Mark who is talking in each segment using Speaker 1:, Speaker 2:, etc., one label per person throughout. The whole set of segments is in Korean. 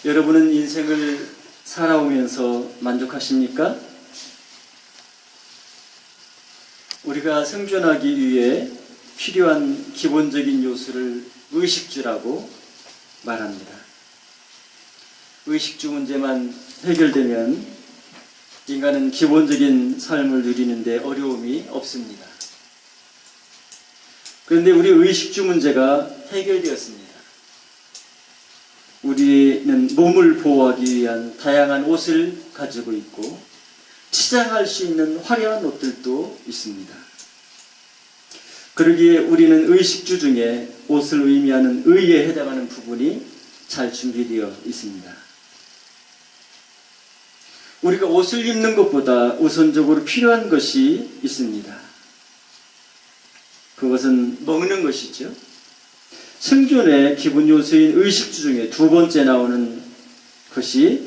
Speaker 1: 여러분은 인생을 살아오면서 만족하십니까? 우리가 생존하기 위해 필요한 기본적인 요소를 의식주라고 말합니다. 의식주 문제만 해결되면 인간은 기본적인 삶을 누리는데 어려움이 없습니다. 그런데 우리 의식주 문제가 해결되었습니다. 우리는 몸을 보호하기 위한 다양한 옷을 가지고 있고 치장할 수 있는 화려한 옷들도 있습니다. 그러기에 우리는 의식주 중에 옷을 의미하는 의에 해당하는 부분이 잘 준비되어 있습니다. 우리가 옷을 입는 것보다 우선적으로 필요한 것이 있습니다. 그것은 먹는 것이죠. 생존의 기본 요소인 의식주 중에 두 번째 나오는 것이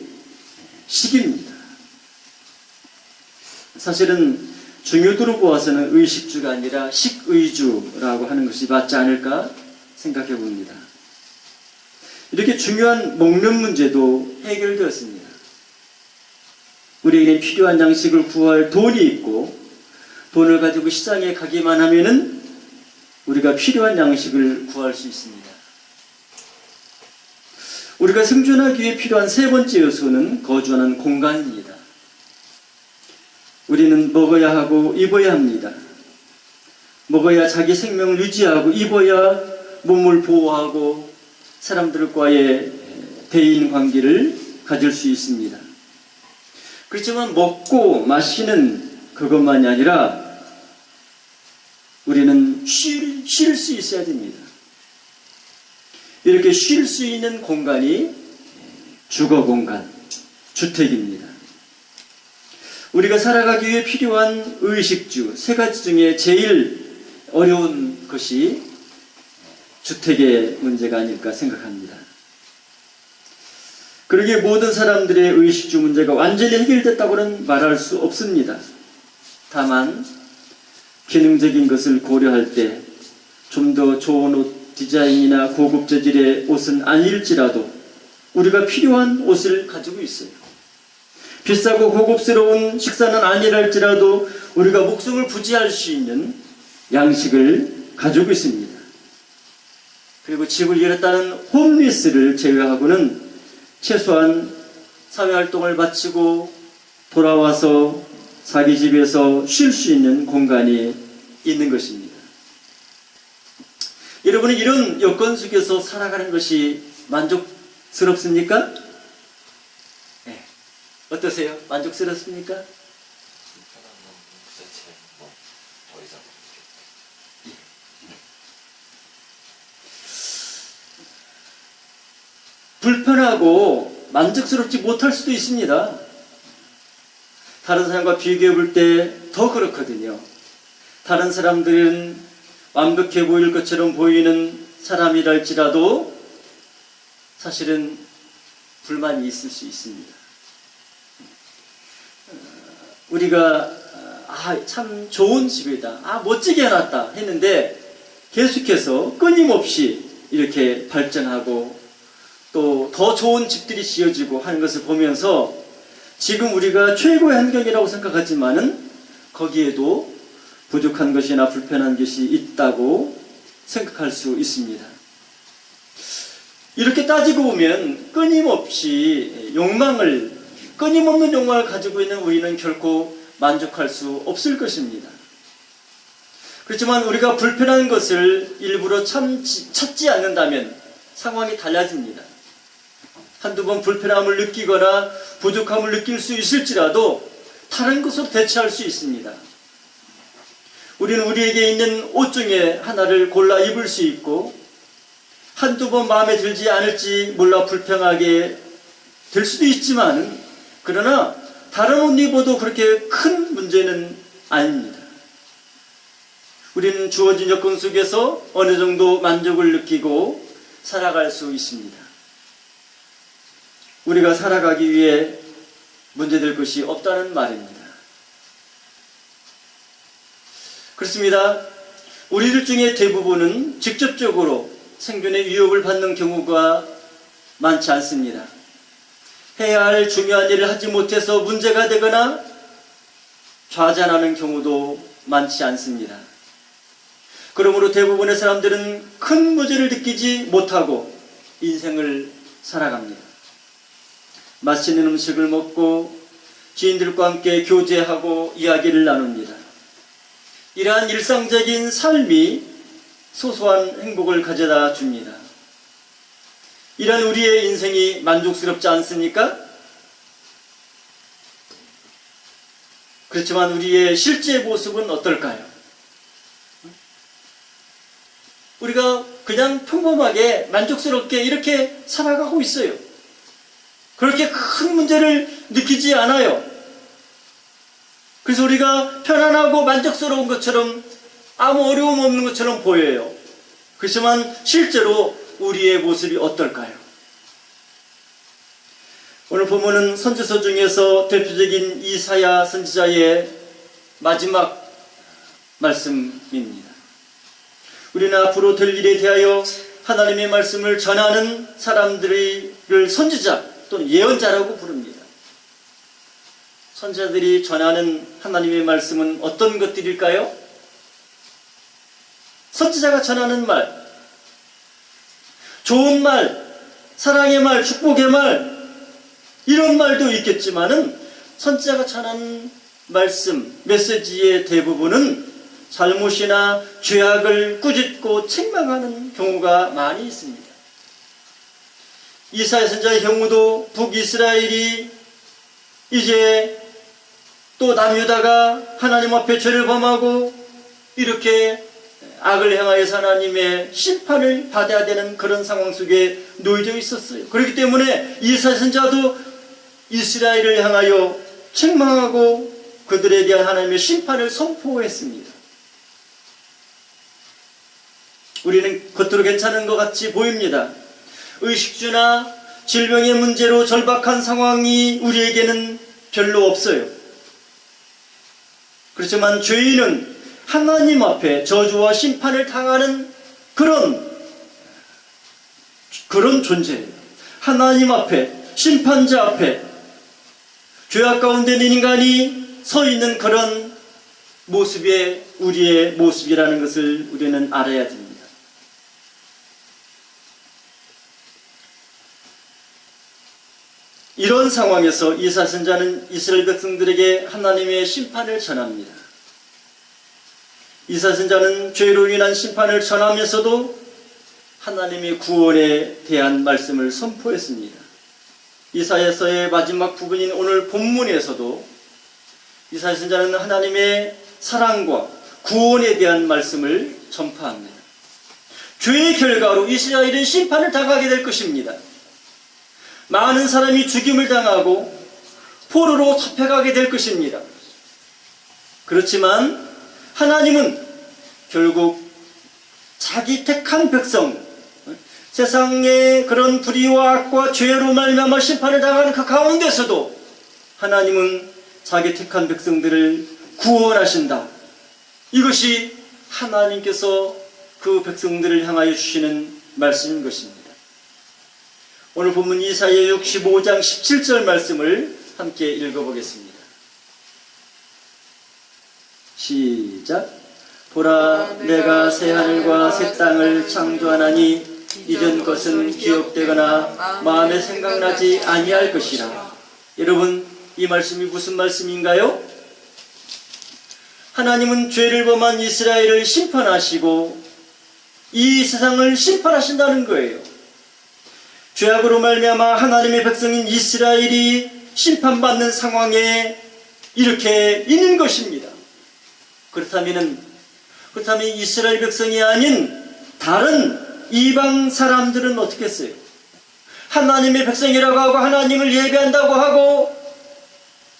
Speaker 1: 식입니다. 사실은 중요도로 보아서는 의식주가 아니라 식의주라고 하는 것이 맞지 않을까 생각해 봅니다. 이렇게 중요한 먹는 문제도 해결되었습니다. 우리에게 필요한 양식을 구할 돈이 있고 돈을 가지고 시장에 가기만 하면은 우리가 필요한 양식을 구할 수 있습니다. 우리가 생존하기 위해 필요한 세 번째 요소는 거주하는 공간입니다. 우리는 먹어야 하고 입어야 합니다. 먹어야 자기 생명을 유지하고 입어야 몸을 보호하고 사람들과의 대인 관계를 가질 수 있습니다. 그렇지만 먹고 마시는 그것만이 아니라 우리는 쉴 수 있어야 됩니다. 이렇게 쉴 수 있는 공간이 주거 공간, 주택입니다. 우리가 살아가기 위해 필요한 의식주 세 가지 중에 제일 어려운 것이 주택의 문제가 아닐까 생각합니다. 그러기에 모든 사람들의 의식주 문제가 완전히 해결됐다고는 말할 수 없습니다. 다만 기능적인 것을 고려할 때 좀 더 좋은 옷 디자인이나 고급 재질의 옷은 아닐지라도 우리가 필요한 옷을 가지고 있어요. 비싸고 고급스러운 식사는 아니랄지라도 우리가 목숨을 부지할 수 있는 양식을 가지고 있습니다. 그리고 집을 잃었다는 홈리스를 제외하고는 최소한 사회활동을 마치고 돌아와서 자기 집에서 쉴 수 있는 공간이 있는 것입니다. 여러분은 이런 여건 속에서 살아가는 것이 만족스럽습니까? 네. 어떠세요? 만족스럽습니까? 불편하고 만족스럽지 못할 수도 있습니다. 다른 사람과 비교해 볼 때 더 그렇거든요. 다른 사람들은 완벽해 보일 것처럼 보이는 사람이랄지라도 사실은 불만이 있을 수 있습니다. 우리가 참 좋은 집이다, 멋지게 해놨다 했는데 계속해서 끊임없이 이렇게 발전하고 또 더 좋은 집들이 지어지고 하는 것을 보면서 지금 우리가 최고의 환경이라고 생각하지만은 거기에도 부족한 것이나 불편한 것이 있다고 생각할 수 있습니다. 이렇게 따지고 보면 끊임없는 욕망을 가지고 있는 우리는 결코 만족할 수 없을 것입니다. 그렇지만 우리가 불편한 것을 일부러 찾지 않는다면 상황이 달라집니다. 한두 번 불편함을 느끼거나 부족함을 느낄 수 있을지라도 다른 것으로 대체할 수 있습니다. 우리는 우리에게 있는 옷 중에 하나를 골라 입을 수 있고 한두 번 마음에 들지 않을지 몰라 불평하게 될 수도 있지만 그러나 다른 옷 입어도 그렇게 큰 문제는 아닙니다. 우리는 주어진 여건 속에서 어느 정도 만족을 느끼고 살아갈 수 있습니다. 우리가 살아가기 위해 문제될 것이 없다는 말입니다. 그렇습니다. 우리들 중에 대부분은 직접적으로 생존의 위협을 받는 경우가 많지 않습니다. 해야 할 중요한 일을 하지 못해서 문제가 되거나 좌절하는 경우도 많지 않습니다. 그러므로 대부분의 사람들은 큰 문제를 느끼지 못하고 인생을 살아갑니다. 맛있는 음식을 먹고 지인들과 함께 교제하고 이야기를 나눕니다. 이러한 일상적인 삶이 소소한 행복을 가져다 줍니다. 이런 우리의 인생이 만족스럽지 않습니까? 그렇지만 우리의 실제 모습은 어떨까요? 우리가 그냥 평범하게 만족스럽게 이렇게 살아가고 있어요. 그렇게 큰 문제를 느끼지 않아요. 그래서 우리가 편안하고 만족스러운 것처럼 아무 어려움 없는 것처럼 보여요. 그렇지만 실제로 우리의 모습이 어떨까요? 오늘 본문은 선지서 중에서 대표적인 이사야 선지자의 마지막 말씀입니다. 우리는 앞으로 될 일에 대하여 하나님의 말씀을 전하는 사람들을 선지자 또는 예언자라고 부릅니다. 선지자들이 전하는 하나님의 말씀은 어떤 것들일까요? 선지자가 전하는 말, 좋은 말, 사랑의 말, 축복의 말, 이런 말도 있겠지만은 선지자가 전하는 말씀, 메시지의 대부분은 잘못이나 죄악을 꾸짖고 책망하는 경우가 많이 있습니다. 이사야 선지자의 경우도 북이스라엘이 이제 또 남유다가 하나님 앞에 죄를 범하고 이렇게 악을 행하여서 하나님의 심판을 받아야 되는 그런 상황 속에 놓여져 있었어요. 그렇기 때문에 이사야 선지자도 이스라엘을 향하여 책망하고 그들에 대한 하나님의 심판을 선포했습니다. 우리는 겉으로 괜찮은 것 같이 보입니다. 의식주나 질병의 문제로 절박한 상황이 우리에게는 별로 없어요. 그렇지만 죄인은 하나님 앞에 저주와 심판을 당하는 그런 존재예요. 하나님 앞에, 심판자 앞에 죄악 가운데 있는 인간이 서 있는 그런 모습이 우리의 모습이라는 것을 우리는 알아야 됩니다. 이런 상황에서 이사야 선지자는 이스라엘 백성들에게 하나님의 심판을 전합니다. 이사야 선지자는 죄로 인한 심판을 전하면서도 하나님의 구원에 대한 말씀을 선포했습니다. 이사야서의 마지막 부분인 오늘 본문에서도 이사야 선지자는 하나님의 사랑과 구원에 대한 말씀을 전파합니다. 죄의 결과로 이스라엘은 심판을 당하게 될 것입니다. 많은 사람이 죽임을 당하고 포로로 잡혀가게 될 것입니다. 그렇지만 하나님은 결국 자기 택한 백성, 세상의 그런 불의와 악과 죄로 말미암아 심판을 당하는 그 가운데서도 하나님은 자기 택한 백성들을 구원하신다. 이것이 하나님께서 그 백성들을 향하여 주시는 말씀인 것입니다. 오늘 본문 이사야 65장 17절 말씀을 함께 읽어보겠습니다. 시작. 보라, 내가 새 하늘과 새 땅을 창조하나니 이전 것은 기억되거나 마음에 생각나지 아니할 것이라. 여러분, 이 말씀이 무슨 말씀인가요? 하나님은 죄를 범한 이스라엘을 심판하시고 이 세상을 심판하신다는 거예요. 죄악으로 말미암아 하나님의 백성인 이스라엘이 심판받는 상황에 이렇게 있는 것입니다. 그렇다면 이스라엘 백성이 아닌 다른 이방 사람들은 어떻게 했어요? 하나님의 백성이라고 하고 하나님을 예배한다고 하고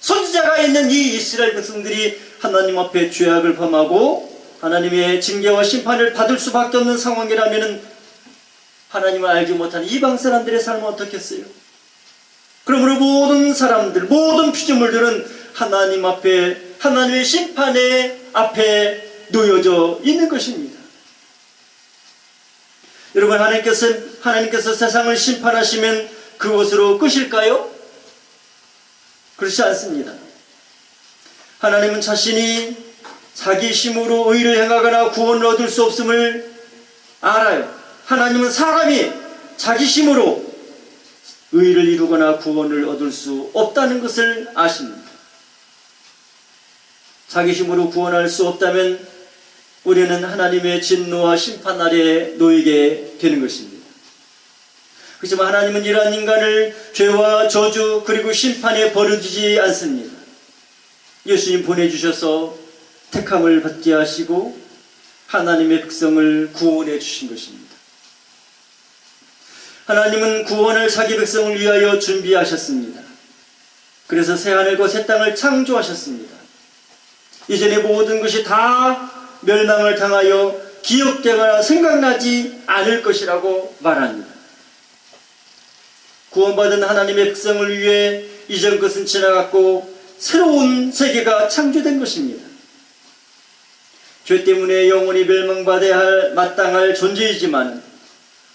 Speaker 1: 선지자가 있는 이 이스라엘 백성들이 하나님 앞에 죄악을 범하고 하나님의 징계와 심판을 받을 수밖에 없는 상황이라면 하나님을 알지 못하는 이방 사람들의 삶은 어떻겠어요? 그러므로 모든 사람들, 모든 피조물들은 하나님 앞에, 하나님의 심판의 앞에 놓여져 있는 것입니다. 여러분, 하나님께서 세상을 심판하시면 그것으로 끝일까요? 그렇지 않습니다. 하나님은 자신이 자기 힘으로 의를 행하거나 구원을 얻을 수 없음을 알아요. 하나님은 사람이 자기 힘으로 의를 이루거나 구원을 얻을 수 없다는 것을 아십니다. 자기 힘으로 구원할 수 없다면 우리는 하나님의 진노와 심판 아래에 놓이게 되는 것입니다. 그렇지만 하나님은 이러한 인간을 죄와 저주 그리고 심판에 버려두지 않습니다. 예수님 보내주셔서 택함을 받게 하시고 하나님의 백성을 구원해 주신 것입니다. 하나님은 구원을 자기 백성을 위하여 준비하셨습니다. 그래서 새하늘과 새 땅을 창조하셨습니다. 이전의 모든 것이 다 멸망을 당하여 기억되거나 생각나지 않을 것이라고 말합니다. 구원받은 하나님의 백성을 위해 이전 것은 지나갔고 새로운 세계가 창조된 것입니다. 죄 때문에 영원히 멸망받아야 할 마땅할 존재이지만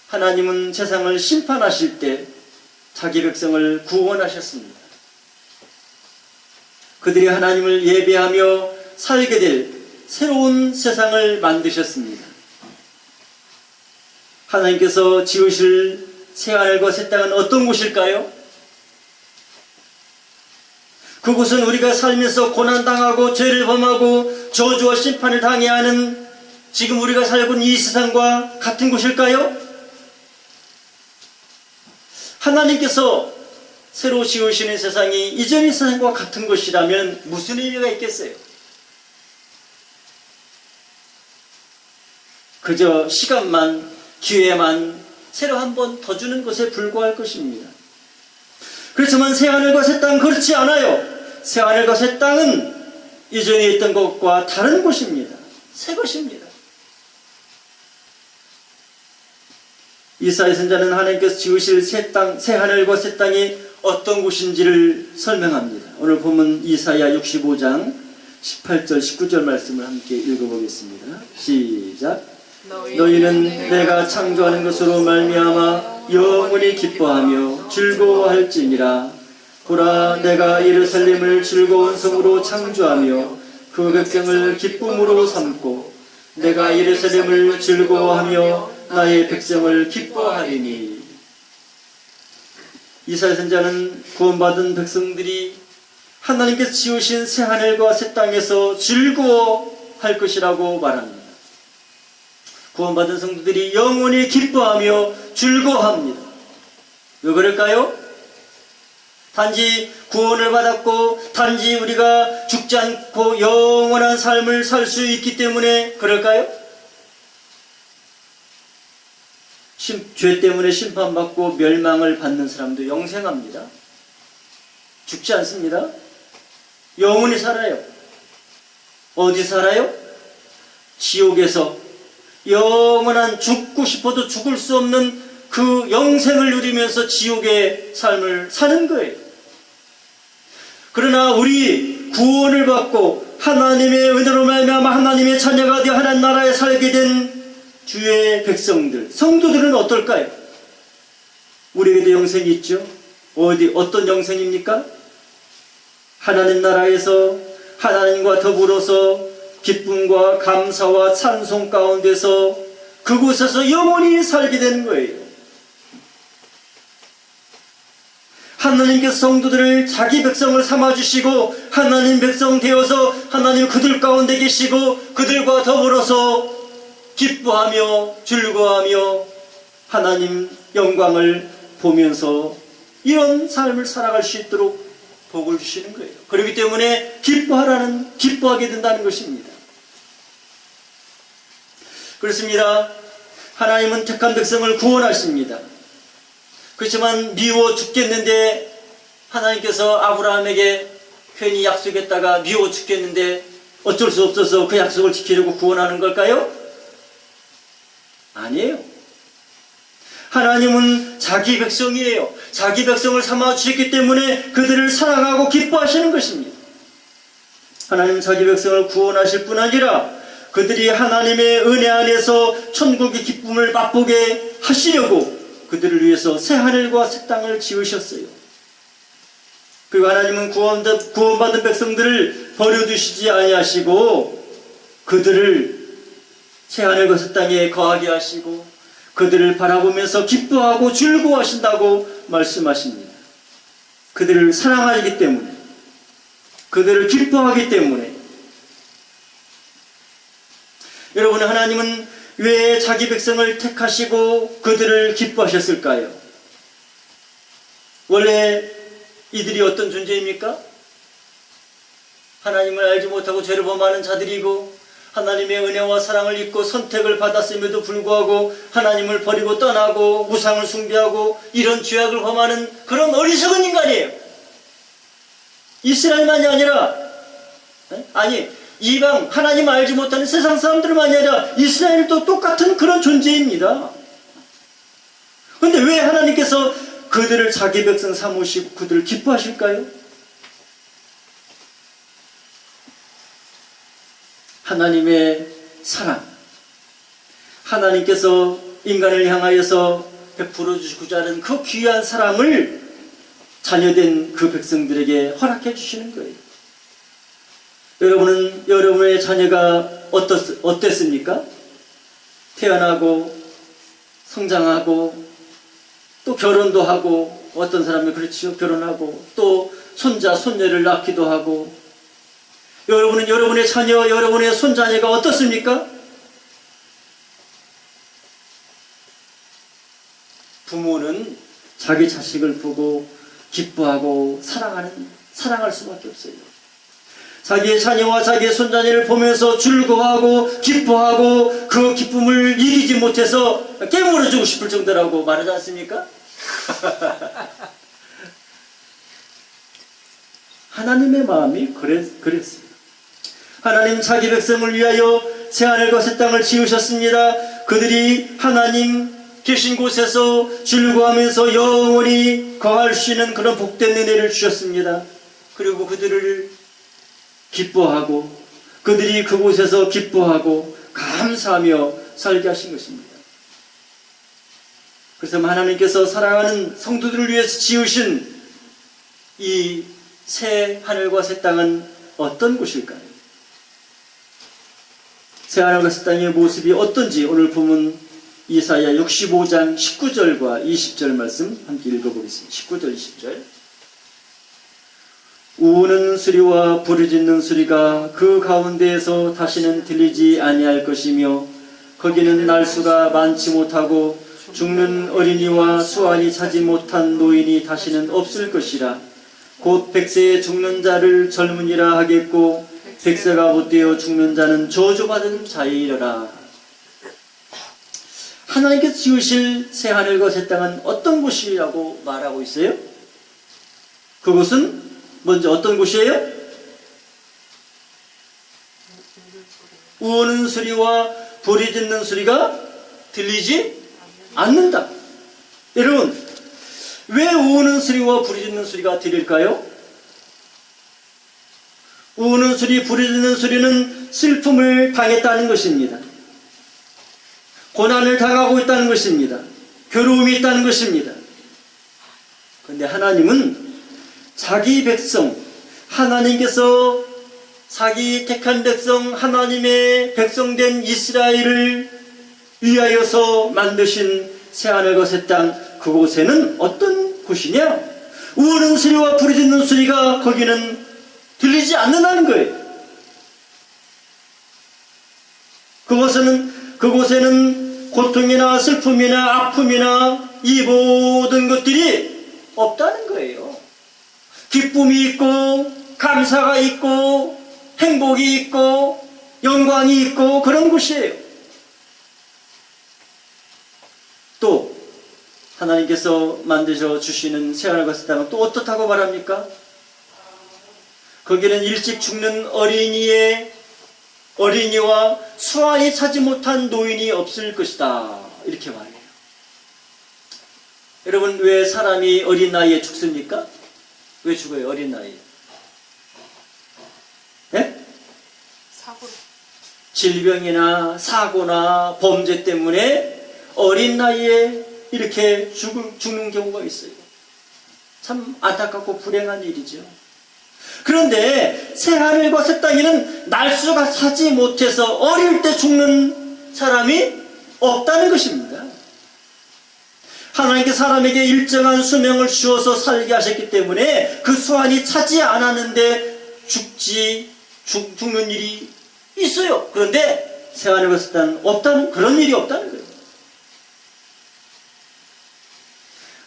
Speaker 1: 하나님은 세상을 심판하실 때 자기 백성을 구원하셨습니다. 그들이 하나님을 예배하며 살게 될 새로운 세상을 만드셨습니다. 하나님께서 지으실 새하늘과 새 땅은 어떤 곳일까요? 그곳은 우리가 살면서 고난당하고 죄를 범하고 저주와 심판을 당해야 하는 지금 우리가 살고 있는 이 세상과 같은 곳일까요? 하나님께서 새로 지으시는 세상이 이전의 세상과 같은 것이라면 무슨 의미가 있겠어요? 그저 시간만, 기회만 새로 한 번 더 주는 것에 불과할 것입니다. 그렇지만 새하늘과 새 땅은 그렇지 않아요. 새하늘과 새 땅은 이전에 있던 것과 다른 곳입니다. 새 것입니다. 이사야 선지자는 하나님께서 지으실 새하늘과 새 땅이 어떤 곳인지를 설명합니다. 오늘 보면 이사야 65장 18절 19절 말씀을 함께 읽어보겠습니다. 시작. 너희는 내가 창조하는 것으로 말미암아 영원히 기뻐하며 즐거워할지니라. 보라, 내가 예루살렘을 즐거운 성으로 창조하며 그 백성을 기쁨으로 삼고 내가 예루살렘을 즐거워하며 나의 백성을 기뻐하리니. 이사야 선지자는 구원받은 백성들이 하나님께서 지으신 새하늘과 새 땅에서 즐거워할 것이라고 말합니다. 구원받은 성도들이 영원히 기뻐하며 즐거워합니다. 왜 그럴까요? 단지 구원을 받았고 단지 우리가 죽지 않고 영원한 삶을 살 수 있기 때문에 그럴까요? 죄 때문에 심판받고 멸망을 받는 사람도 영생합니다. 죽지 않습니다. 영원히 살아요. 어디 살아요? 지옥에서 영원한 죽고 싶어도 죽을 수 없는 그 영생을 누리면서 지옥의 삶을 사는 거예요. 그러나 우리 구원을 받고 하나님의 은혜로 말미암아 하나님의 자녀가 되어 하나님 나라에 살게 된 주의 백성들, 성도들은 어떨까요? 우리에게도 영생이 있죠. 어떤 영생입니까? 하나님 나라에서 하나님과 더불어서 기쁨과 감사와 찬송 가운데서 그곳에서 영원히 살게 되는 거예요. 하나님께서 성도들을 자기 백성을 삼아주시고 하나님 백성 되어서 하나님 그들 가운데 계시고 그들과 더불어서 기뻐하며 즐거워하며 하나님 영광을 보면서 이런 삶을 살아갈 수 있도록 복을 주시는 거예요. 그렇기 때문에 기뻐하게 된다는 것입니다. 그렇습니다. 하나님은 택한 백성을 구원하십니다. 그렇지만 미워 죽겠는데 하나님께서 아브라함에게 괜히 약속했다가 미워 죽겠는데 어쩔 수 없어서 그 약속을 지키려고 구원하는 걸까요? 아니에요. 하나님은 자기 백성이에요. 자기 백성을 삼아주셨기 때문에 그들을 사랑하고 기뻐하시는 것입니다. 하나님은 자기 백성을 구원하실 뿐 아니라 그들이 하나님의 은혜 안에서 천국의 기쁨을 맛보게 하시려고 그들을 위해서 새 하늘과 새 땅을 지으셨어요. 그리고 하나님은 구원받은 백성들을 버려두시지 아니하시고 그들을 새하늘과 땅에 거하게 하시고 그들을 바라보면서 기뻐하고 즐거워하신다고 말씀하십니다. 그들을 사랑하기 때문에, 그들을 기뻐하기 때문에. 여러분, 하나님은 왜 자기 백성을 택하시고 그들을 기뻐하셨을까요? 원래 이들이 어떤 존재입니까? 하나님을 알지 못하고 죄를 범하는 자들이고 하나님의 은혜와 사랑을 입고 선택을 받았음에도 불구하고 하나님을 버리고 떠나고 우상을 숭배하고 이런 죄악을 범하는 그런 어리석은 인간이에요. 이스라엘만이 아니라, 아니 이방 하나님 알지 못하는 세상 사람들만이 아니라 이스라엘도 똑같은 그런 존재입니다. 그런데 왜 하나님께서 그들을 자기 백성 삼으시고 그들을 기뻐하실까요? 하나님의 사랑, 하나님께서 인간을 향하여서 베풀어 주시고자 하는 그 귀한 사랑을 자녀된 그 백성들에게 허락해 주시는 거예요. 여러분은 여러분의 자녀가 어땠습니까? 태어나고 성장하고 또 결혼도 하고, 어떤 사람은 그렇지요, 결혼하고 또 손자 손녀를 낳기도 하고. 여러분은 여러분의 자녀, 여러분의 손자녀가 어떻습니까? 부모는 자기 자식을 보고 기뻐하고 사랑할 수밖에 없어요. 자기의 자녀와 자기의 손자녀를 보면서 즐거워하고 기뻐하고 그 기쁨을 이기지 못해서 깨물어주고 싶을 정도라고 말하지 않습니까? 하나님의 마음이 그랬어요. 하나님 자기 백성을 위하여 새하늘과 새 땅을 지으셨습니다. 그들이 하나님 계신 곳에서 즐거워하면서 영원히 거할 수 있는 그런 복된 은혜를 주셨습니다. 그리고 그들을 기뻐하고 그들이 그곳에서 기뻐하고 감사하며 살게 하신 것입니다. 그래서 하나님께서 사랑하는 성도들을 위해서 지으신 이 새 하늘과 새 땅은 어떤 곳일까요? 새 하늘과 새 땅의 모습이 어떤지 오늘 본문 이사야 65장 19절과 20절 말씀 함께 읽어보겠습니다. 19절 20절. 우는 소리와 부르짖는 소리가 그 가운데에서 다시는 들리지 아니할 것이며 거기는 날수가 많지 못하고 죽는 어린이와 수완이 차지 못한 노인이 다시는 없을 것이라. 곧 백세에 죽는 자를 젊은이라 하겠고 백세가 못되어 죽는 자는 저주받은 자이려라. 하나님께서 지으실 새하늘과 새 땅은 어떤 곳이라고 말하고 있어요? 그곳은 먼저 어떤 곳이에요? 우는 소리와 부르짖는 소리가 들리지 않는다. 여러분, 왜 우는 소리와 부르짖는 소리가 들릴까요? 우는 소리, 부르짖는 소리는 슬픔을 당했다는 것입니다. 고난을 당하고 있다는 것입니다. 괴로움이 있다는 것입니다. 그런데 하나님은 자기 백성, 하나님께서 자기 택한 백성, 하나님의 백성된 이스라엘을 위하여서 만드신 새하늘과 새 땅, 그곳에는 어떤 곳이냐? 우는 소리와 부르짖는 소리가 거기는 들리지 않는다는 거예요. 그곳에는 고통이나 슬픔이나 아픔이나 이 모든 것들이 없다는 거예요. 기쁨이 있고 감사가 있고 행복이 있고 영광이 있고 그런 곳이에요. 또 하나님께서 만드셔 주시는 새하늘과 새 땅은 또 어떻다고 말합니까? 거기는 일찍 죽는 어린이와 수완이 차지 못한 노인이 없을 것이다. 이렇게 말해요. 여러분, 왜 사람이 어린 나이에 죽습니까? 왜 죽어요, 어린 나이에? 네?
Speaker 2: 사고로.
Speaker 1: 질병이나 사고나 범죄 때문에 어린 나이에 이렇게 죽는 경우가 있어요. 참 안타깝고 불행한 일이죠. 그런데 새하늘과 새 땅에는 날수가 차지 못해서 어릴 때 죽는 사람이 없다는 것입니다. 하나님께 사람에게 일정한 수명을 주어서 살게 하셨기 때문에 그 수완이 차지 않았는데 죽는 일이 있어요. 그런데 새하늘과 새 땅은 없다는, 그런 일이 없다는 거예요.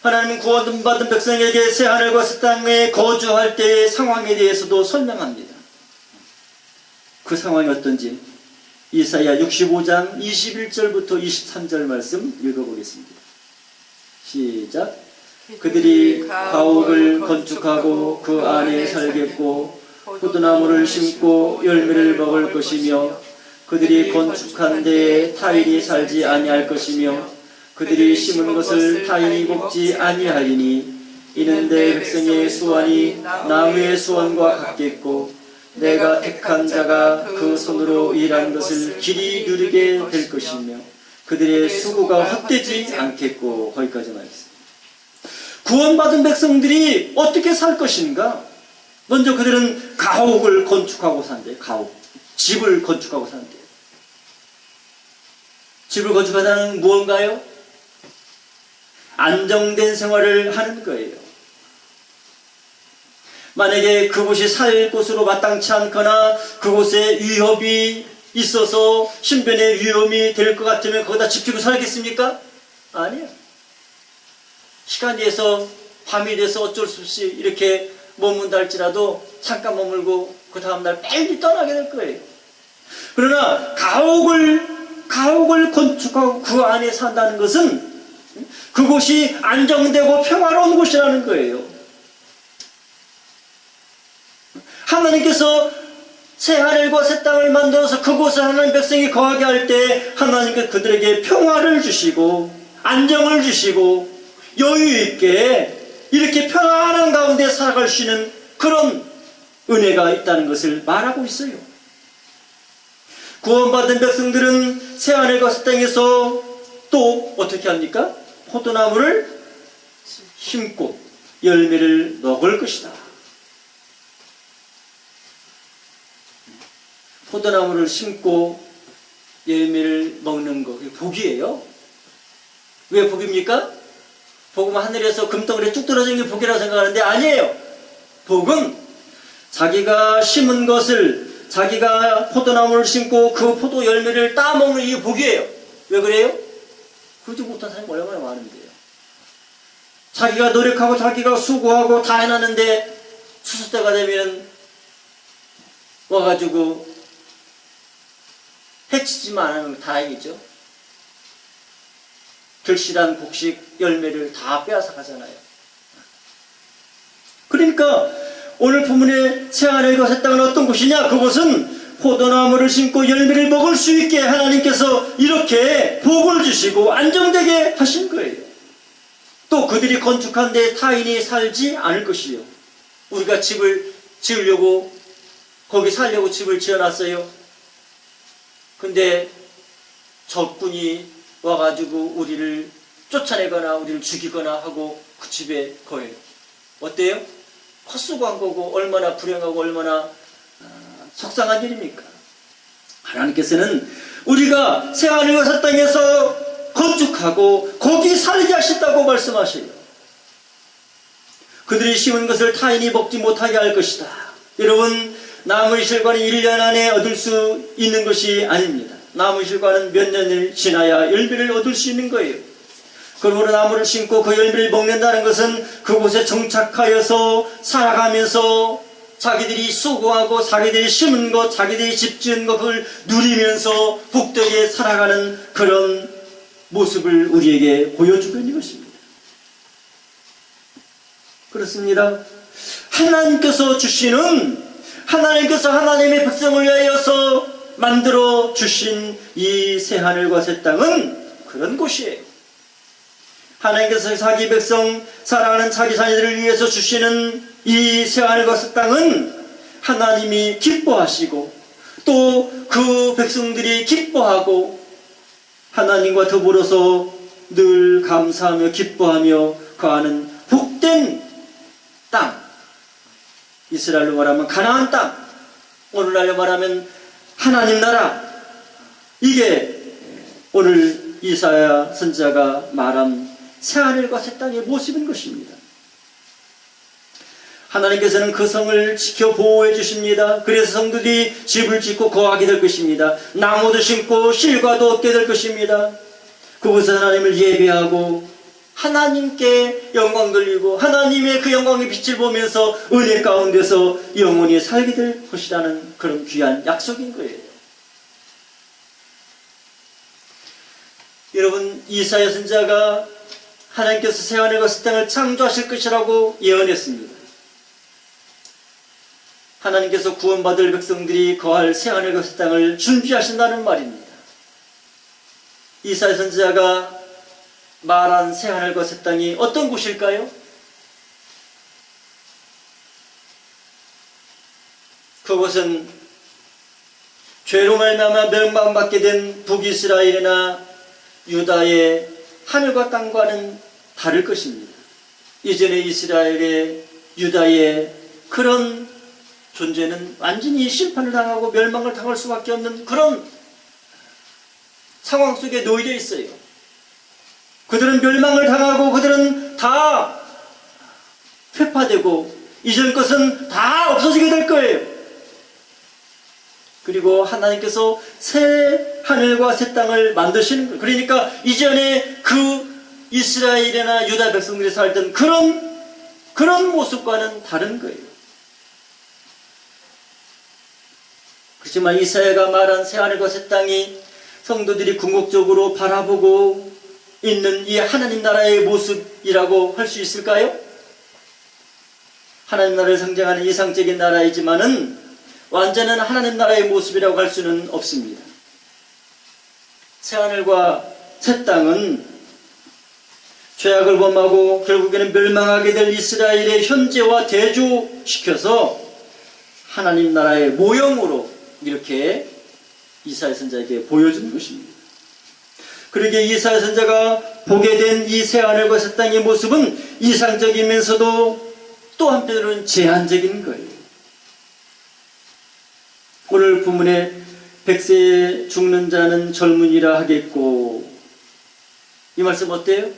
Speaker 1: 하나님은 구원받은 백성에게 새하늘과 새 땅에 거주할 때의 상황에 대해서도 설명합니다. 그 상황이 어떤지 이사야 65장 21절부터 23절 말씀 읽어보겠습니다. 시작. 그들이 가옥을 건축하고 그 안에 살겠고 포도나무를 심고 열매를 먹을 것이며 그들이 건축한 데에 타인이 살지 아니할 것이며 그들이 심은 것을 타인이 먹지 아니하리니 이는 내 백성의 수완이 나무의 수완과 같겠고 내가 택한 자가 그 손으로 일한 것을 길이 누리게 될 것이며 그들의 수고가 헛되지 않겠고. 거기까지 말했습니다. 구원받은 백성들이 어떻게 살 것인가? 먼저 그들은 가옥을 건축하고 산대요. 가옥. 집을 건축하고 산대요. 집을 건축하다는 무언가요? 안정된 생활을 하는 거예요. 만약에 그곳이 살 곳으로 마땅치 않거나 그곳에 위협이 있어서 신변의 위험이 될 것 같으면 거기다 집주고 살겠습니까? 아니에요. 시간이 돼서 밤이 돼서 어쩔 수 없이 이렇게 머문다 할지라도 잠깐 머물고 그 다음날 빨리 떠나게 될 거예요. 그러나 가옥을 건축하고 그 안에 산다는 것은 그곳이 안정되고 평화로운 곳이라는 거예요. 하나님께서 새 하늘과 새 땅을 만들어서 그곳에 하나님 백성이 거하게 할 때 하나님께서 그들에게 평화를 주시고 안정을 주시고 여유 있게 이렇게 편안한 가운데 살아갈 수 있는 그런 은혜가 있다는 것을 말하고 있어요. 구원받은 백성들은 새 하늘과 새 땅에서 또 어떻게 합니까? 포도나무를 심고 열매를 먹을 것이다. 포도나무를 심고 열매를 먹는 거, 그게 복이에요. 왜 복입니까? 복은 하늘에서 금덩어리에 뚝 떨어진 게 복이라고 생각하는데 아니에요. 복은 자기가 심은 것을, 자기가 포도나무를 심고 그 포도 열매를 따먹는 이게 복이에요. 왜 그래요? 그러지 못한 사람이 얼마나 많은데요. 자기가 노력하고 자기가 수고하고 다 해놨는데 추수 때가 되면 와가지고 해치지만 않으면 다행이죠. 결실한 곡식 열매를 다 빼앗아 가잖아요. 그러니까 오늘 본문의 새하늘과 새 땅은 어떤 곳이냐? 그곳은 포도나무를 심고 열매를 먹을 수 있게 하나님께서 이렇게 복을 주시고 안정되게 하신 거예요. 또 그들이 건축한 데 타인이 살지 않을 것이요. 우리가 집을 지으려고 거기 살려고 집을 지어놨어요. 근데 적군이 와가지고 우리를 쫓아내거나 우리를 죽이거나 하고 그 집에 거해요. 어때요? 헛수고한 거고 얼마나 불행하고 얼마나 속상한 일입니까? 하나님께서는 우리가 새하늘과 새 땅에서 건축하고 거기 살게 하셨다고 말씀하셔요. 그들이 심은 것을 타인이 먹지 못하게 할 것이다. 여러분, 나무의 실과는 1년 안에 얻을 수 있는 것이 아닙니다. 나무의 실과는 몇 년을 지나야 열매를 얻을 수 있는 거예요. 그러므로 나무를 심고 그 열매를 먹는다는 것은 그곳에 정착하여서 살아가면서 자기들이 수고하고 자기들이 심은 것, 자기들이 집 지은 것, 그걸 누리면서 복되게 살아가는 그런 모습을 우리에게 보여주고 있는 것입니다. 그렇습니다. 하나님께서 하나님의 백성을 위하여서 만들어 주신 이 새하늘과 새 땅은 그런 곳이에요. 하나님께서 자기 백성, 사랑하는 자기 자녀들을 위해서 주시는 이 새하늘과 새 땅은 하나님이 기뻐하시고 또 그 백성들이 기뻐하고 하나님과 더불어서 늘 감사하며 기뻐하며 거하는 복된 이스라엘로 말하면 가나안 땅, 오늘날로 말하면 하나님 나라. 이게 오늘 이사야 선지자가 말한 새하늘과 새 땅의 모습인 것입니다. 하나님께서는 그 성을 지켜 보호해 주십니다. 그래서 성도들이 집을 짓고 거하게 될 것입니다. 나무도 심고 실과도 얻게 될 것입니다. 그곳에서 하나님을 예배하고 하나님께 영광 돌리고 하나님의 그 영광의 빛을 보면서 은혜 가운데서 영원히 살게 될 것이라는 그런 귀한 약속인 거예요. 여러분, 이사야 선지자가 하나님께서 새하늘과 새 땅을 창조하실 것이라고 예언했습니다. 하나님께서 구원받을 백성들이 거할 새하늘과 새 땅을 준비하신다는 말입니다. 이사야 선지자가 말한 새하늘과 새 땅이 어떤 곳일까요? 그곳은 죄로 말미암아 멸망받게 된 북이스라엘이나 유다의 하늘과 땅과는 다를 것입니다. 이전에 이스라엘의 유다의 그런 존재는 완전히 심판을 당하고 멸망을 당할 수밖에 없는 그런 상황 속에 놓여 있어요. 그들은 멸망을 당하고 그들은 다 회파되고 이전 것은 다 없어지게 될 거예요. 그리고 하나님께서 새 하늘과 새 땅을 만드시는 거예요. 그러니까 이전에 그 이스라엘이나 유다 백성들이 살던 그런 모습과는 다른 거예요. 그렇지만 이사야가 말한 새 하늘과 새 땅이 성도들이 궁극적으로 바라보고 있는 이 하나님 나라의 모습이라고 할 수 있을까요? 하나님 나라를 상징하는 이상적인 나라이지만은 완전한 하나님 나라의 모습이라고 할 수는 없습니다. 새하늘과 새 땅은 죄악을 범하고 결국에는 멸망하게 될 이스라엘의 현재와 대조시켜서 하나님 나라의 모형으로 이렇게 이사야 선지자에게 보여준 것입니다. 그러기에 이사야 선지자가 보게 된 이 새하늘과 새 땅의 모습은 이상적이면서도 또 한편으로는 제한적인 거예요. 오늘 본문에 백세에 죽는 자는 젊은이라 하겠고, 이 말씀 어때요?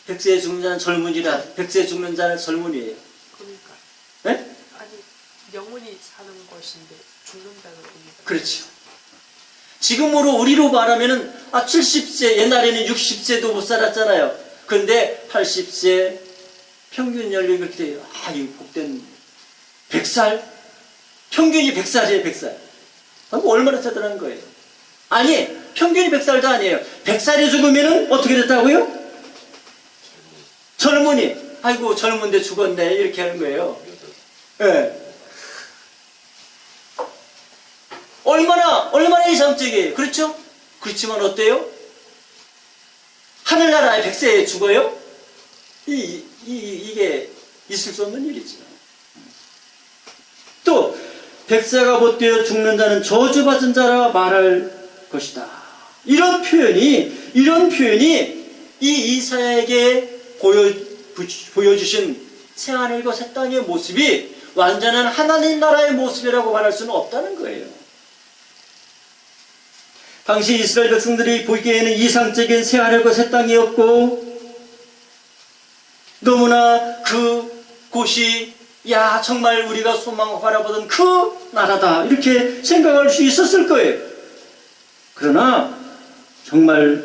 Speaker 1: 백세에 죽는 자는 젊은이라, 백세에 죽는 자는 젊은이에요.
Speaker 2: 그러니까.
Speaker 1: 네?
Speaker 2: 아니, 영원히 사는 것인데 죽는다는 의미가.
Speaker 1: 그렇죠. 지금으로 우리로 말하면은 70세, 옛날에는 60세도 못 살았잖아요. 그런데 80세 평균 연령이 그렇게 돼요. 이 복된 100살? 평균이 100살이에요, 100살. 얼마나 대단한 거예요. 아니, 평균이 100살도 아니에요. 100살이 죽으면은 어떻게 됐다고요? 젊은이. 아이고, 젊은데 죽었네. 이렇게 하는 거예요. 예. 네. 얼마나 이상적이에요. 그렇죠? 그렇지만 어때요? 하늘나라에 100세에 죽어요? 이게 있을 수 없는 일이죠. 또 100세가 못되어 죽는 자는 저주받은 자라 말할 것이다. 이런 표현이 이 이사야에게 보여주신 새하늘과 새 땅의 모습이 완전한 하나님 나라의 모습이라고 말할 수는 없다는 거예요. 당시 이스라엘 백성들이 보기에는 이상적인 새하늘과 새 땅이었고, 너무나 그 곳이 정말 우리가 소망 바라보던 그 나라다 이렇게 생각할 수 있었을 거예요. 그러나 정말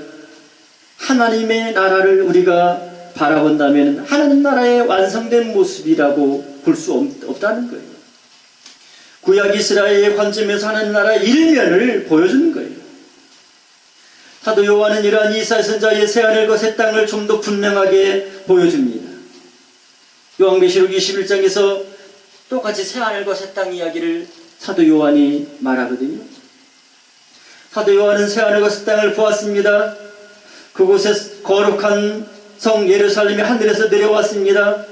Speaker 1: 하나님의 나라를 우리가 바라본다면 하나님 나라의 완성된 모습이라고 볼 수 없다는 거예요. 구약 이스라엘의 관점에서 하나님 나라의 일면을 보여주는 거예요. 사도 요한은 이러한 이사야 선지자의 새하늘과 새 땅을 좀 더 분명하게 보여줍니다. 요한계시록 21장에서 똑같이 새하늘과 새 땅 이야기를 사도 요한이 말하거든요. 사도 요한은 새하늘과 새 땅을 보았습니다. 그곳에 거룩한 성 예루살렘이 하늘에서 내려왔습니다.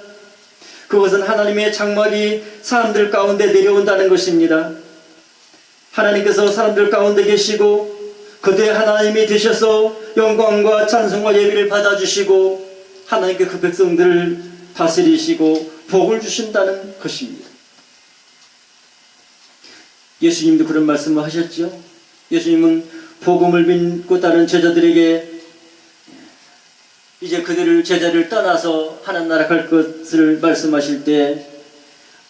Speaker 1: 그것은 하나님의 장막이 사람들 가운데 내려온다는 것입니다. 하나님께서 사람들 가운데 계시고 그들의 하나님이 되셔서 영광과 찬송과 예배를 받아주시고 하나님께 그 백성들을 다스리시고 복을 주신다는 것입니다. 예수님도 그런 말씀을 하셨죠. 예수님은 복음을 믿고 따른 제자들에게 이제 그들을 제자를 떠나서 하나님 나라 갈 것을 말씀하실 때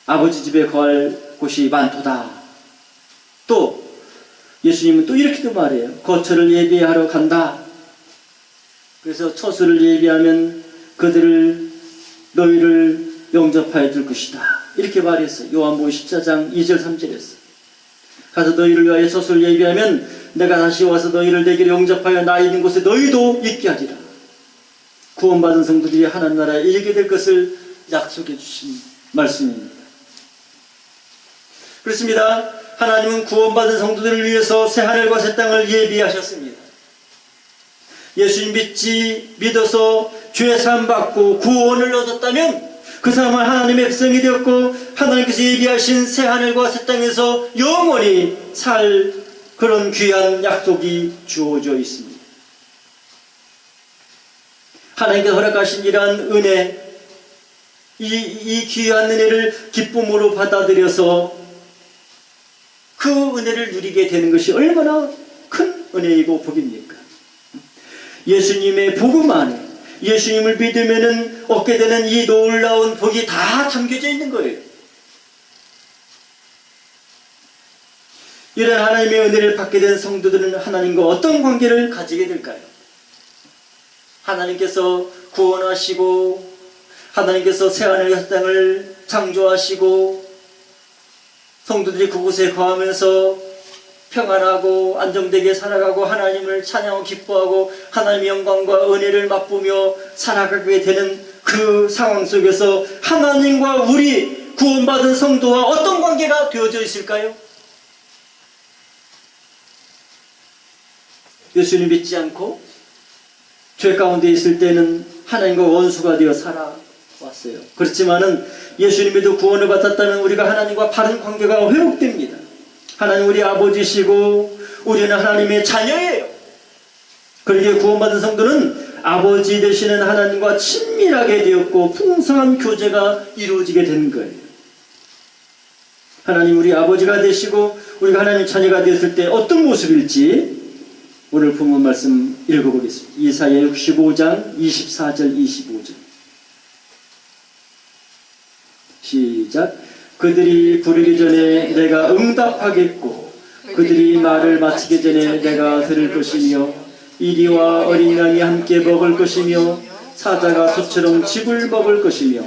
Speaker 1: 아버지 집에 거할 곳이 많도다. 또 예수님은 또 이렇게도 말해요. 거처를 예비하러 간다. 그래서 처소를 예비하면 그들을 너희를 영접하여 줄 것이다. 이렇게 말했어요. 요한복음 14장 2절 3절에서. 가서 너희를 위하여 처소를 예비하면 내가 다시 와서 너희를 내게 영접하여 나 있는 곳에 너희도 있게 하리라. 구원받은 성도들이 하나님 나라에 이르게 될 것을 약속해 주신 말씀입니다. 그렇습니다. 하나님은 구원받은 성도들을 위해서 새하늘과 새 땅을 예비하셨습니다. 예수님 믿어서 죄 사함 받고 구원을 얻었다면 그 사람은 하나님의 백성이 되었고 하나님께서 예비하신 새하늘과 새 땅에서 영원히 살 그런 귀한 약속이 주어져 있습니다. 하나님께서 허락하신 이러한 은혜, 이 귀한 은혜를 기쁨으로 받아들여서 그 은혜를 누리게 되는 것이 얼마나 큰 은혜이고 복입니까? 예수님의 복음 안에 예수님을 믿으면 얻게 되는 이 놀라운 복이 다 담겨져 있는 거예요. 이런 하나님의 은혜를 받게 된 성도들은 하나님과 어떤 관계를 가지게 될까요? 하나님께서 구원하시고 하나님께서 새하늘과 새 땅을 창조하시고 성도들이 그곳에 거하면서 평안하고 안정되게 살아가고 하나님을 찬양하고 기뻐하고 하나님의 영광과 은혜를 맛보며 살아가게 되는 그 상황 속에서 하나님과 우리 구원받은 성도와 어떤 관계가 되어져 있을까요? 예수님 믿지 않고 죄 가운데 있을 때는 하나님과 원수가 되어 살아왔어요. 그렇지만은 예수님에도 구원을 받았다면 우리가 하나님과 바른 관계가 회복됩니다. 하나님 우리 아버지시고 우리는 하나님의 자녀예요. 그러기에 구원받은 성도는 아버지 되시는 하나님과 친밀하게 되었고 풍성한 교제가 이루어지게 된 거예요. 하나님 우리 아버지가 되시고 우리가 하나님의 자녀가 되었을 때 어떤 모습일지 오늘 본문 말씀 읽어보겠습니다. 이사야 65장 24절 25절 시작. 그들이 부르기 전에 내가 응답하겠고 그들이 말을 마치기 전에 내가 들을 것이며 이리와 어린 양이 함께 먹을 것이며 사자가 소처럼 즙을 먹을 것이며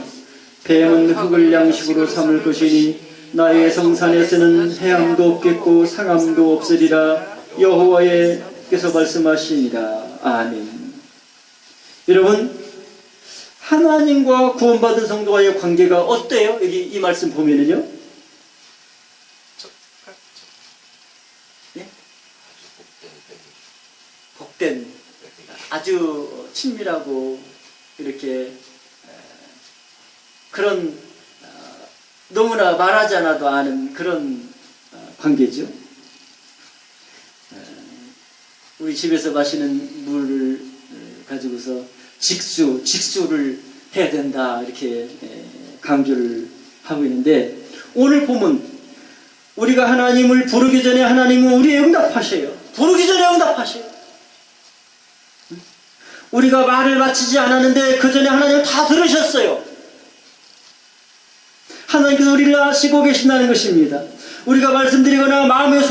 Speaker 1: 뱀은 흙을 양식으로 삼을 것이니 나의 성산에서는 해함도 없겠고 상함도 없으리라. 여호와께서 말씀하시니라. 아멘. 여러분, 하나님과 구원받은 성도와의 관계가 어때요? 여기 이 말씀 보면은요. 네? 복된, 아주 친밀하고 이렇게 그런 너무나 말하지 않아도 아는 그런 관계죠. 우리 집에서 마시는 물을 가지고서 직수를 해야 된다 이렇게 강조를 하고 있는데 오늘 보면 우리가 하나님을 부르기 전에 하나님은 우리의 응답하셔요. 부르기 전에 응답하셔요. 우리가 말을 마치지 않았는데 그 전에 하나님은 다 들으셨어요. 하나님께서 우리를 아시고 계신다는 것입니다. 우리가 말씀드리거나 마음의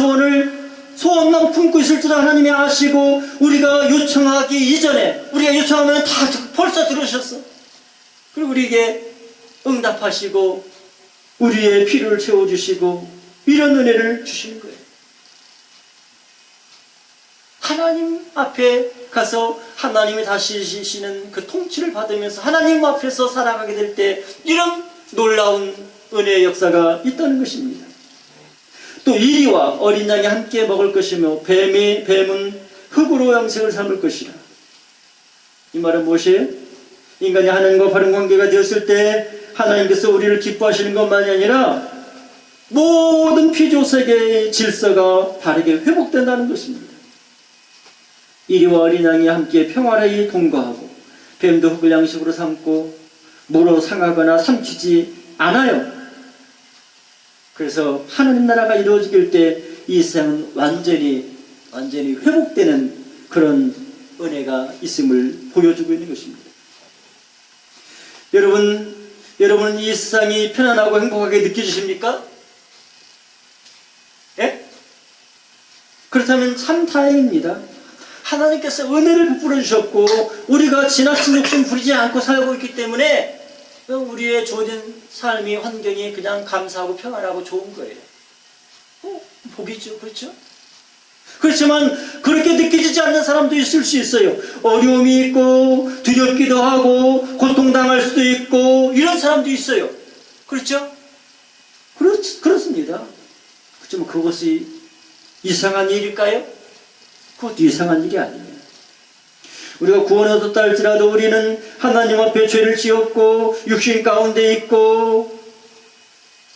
Speaker 1: 소원만 품고 있을지도 하나님이 아시고 우리가 요청하기 이전에 우리가 요청하면 다 벌써 들으셨어. 그리고 우리에게 응답하시고 우리의 필요를 채워주시고 이런 은혜를 주시는 거예요. 하나님 앞에 가서 하나님이 다스리시는 그 통치를 받으면서 하나님 앞에서 살아가게 될 때 이런 놀라운 은혜의 역사가 있다는 것입니다. 또 이리와 어린 양이 함께 먹을 것이며 뱀은 흙으로 양식을 삼을 것이라. 이 말은 무엇이에요? 인간이 하나님과 바른 관계가 되었을 때 하나님께서 우리를 기뻐하시는 것만이 아니라 모든 피조세계의 질서가 바르게 회복된다는 것입니다. 이리와 어린 양이 함께 평화를 동거하고 뱀도 흙을 양식으로 삼고 물어 상하거나 삼키지 않아요. 그래서 하나님 나라가 이루어질 때 이 세상은 완전히 회복되는 그런 은혜가 있음을 보여주고 있는 것입니다. 여러분 이 세상이 편안하고 행복하게 느껴지십니까? 예? 그렇다면 참 다행입니다. 하나님께서 은혜를 베풀어 주셨고 우리가 지나친 욕심 부리지 않고 살고 있기 때문에 우리의 주어진 삶이 환경이 그냥 감사하고 평안하고 좋은 거예요. 복이죠. 그렇죠? 그렇지만 그렇게 느껴지지 않는 사람도 있을 수 있어요. 어려움이 있고 두렵기도 하고 고통당할 수도 있고 이런 사람도 있어요. 그렇죠? 그렇습니다. 그렇지만 그것이 이상한 일일까요? 그것도 이상한 일이 아니에요. 우리가 구원을 얻었다 할지라도 우리는 하나님 앞에 죄를 지었고 육신 가운데 있고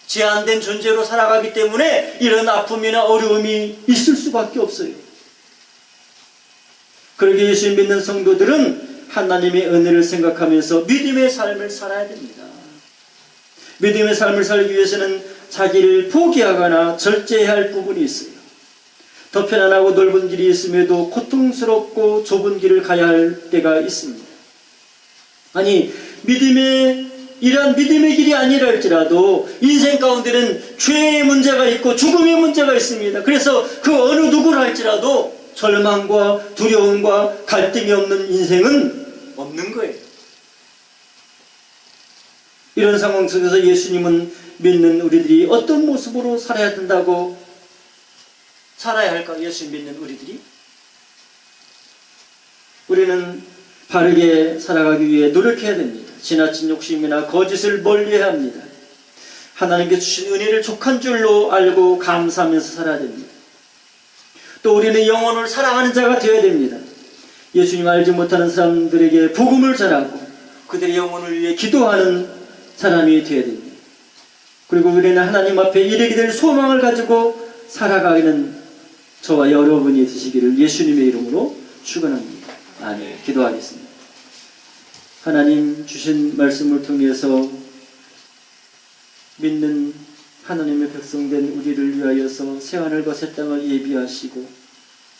Speaker 1: 제한된 존재로 살아가기 때문에 이런 아픔이나 어려움이 있을 수밖에 없어요. 그러기에 예수 믿는 성도들은 하나님의 은혜를 생각하면서 믿음의 삶을 살아야 됩니다. 믿음의 삶을 살기 위해서는 자기를 포기하거나 절제해야 할 부분이 있어요. 더 편안하고 넓은 길이 있음에도 고통스럽고 좁은 길을 가야 할 때가 있습니다. 아니 이러한 믿음의 길이 아니라 할지라도 인생 가운데는 죄의 문제가 있고 죽음의 문제가 있습니다. 그래서 그 어느 누구를 할지라도 절망과 두려움과 갈등이 없는 인생은 없는 거예요. 이런 상황 속에서 예수님은 믿는 우리들이 어떤 모습으로 살아야 된다고 살아야 할까? 예수 믿는 우리들이 우리는 바르게 살아가기 위해 노력해야 됩니다. 지나친 욕심이나 거짓을 멀리해야 합니다. 하나님께 주신 은혜를 족한 줄로 알고 감사하면서 살아야 됩니다. 또 우리는 영혼을 사랑하는 자가 되어야 됩니다. 예수님 알지 못하는 사람들에게 복음을 전하고 그들의 영혼을 위해 기도하는 사람이 되어야 됩니다. 그리고 우리는 하나님 앞에 이르게 될 소망을 가지고 살아가는 저와 여러분이 되시기를 예수님의 이름으로 축원합니다. 아멘. 기도하겠습니다. 하나님 주신 말씀을 통해서 믿는 하나님의 백성된 우리를 위하여서 새하늘과 새 땅을 예비하시고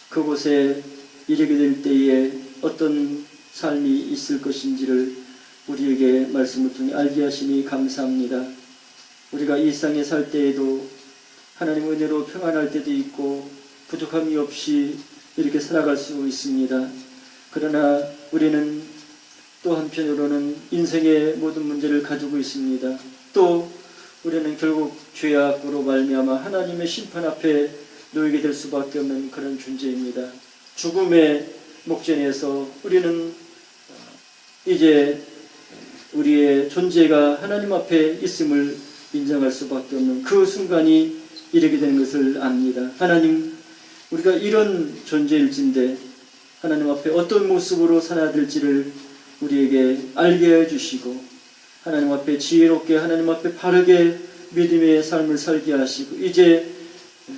Speaker 1: 그곳에 이르게 될 때에 어떤 삶이 있을 것인지를 우리에게 말씀을 통해 알게 하시니 감사합니다. 우리가 이 세상에 살 때에도 하나님 은혜로 평안할 때도 있고 부족함이 없이 이렇게 살아갈 수 있습니다. 그러나 우리는 또 한편으로는 인생의 모든 문제를 가지고 있습니다. 또 우리는 결국 죄악으로 말미암아 하나님의 심판 앞에 놓이게 될 수밖에 없는 그런 존재입니다. 죽음의 목전에서 우리는 이제 우리의 존재가 하나님 앞에 있음을 인정할 수밖에 없는 그 순간이 이르게 되는 것을 압니다. 하나님, 우리가 이런 존재일진데 하나님 앞에 어떤 모습으로 살아야 될지를 우리에게 알게 해주시고 하나님 앞에 지혜롭게 하나님 앞에 바르게 믿음의 삶을 살게 하시고 이제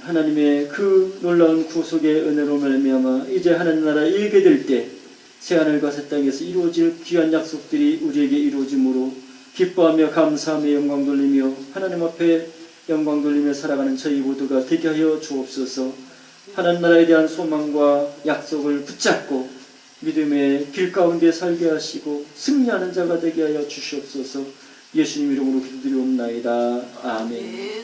Speaker 1: 하나님의 그 놀라운 구속의 은혜로 말미암아 이제 하나님 나라에 이르게 될 때 새하늘과 새 땅에서 이루어질 귀한 약속들이 우리에게 이루어짐으로 기뻐하며 감사하며 영광 돌리며 하나님 앞에 영광 돌리며 살아가는 저희 모두가 되게 하여 주옵소서. 하나님 나라에 대한 소망과 약속을 붙잡고 믿음의 길 가운데 살게 하시고 승리하는 자가 되게 하여 주시옵소서. 예수님 이름으로 기도드리옵나이다. 아멘.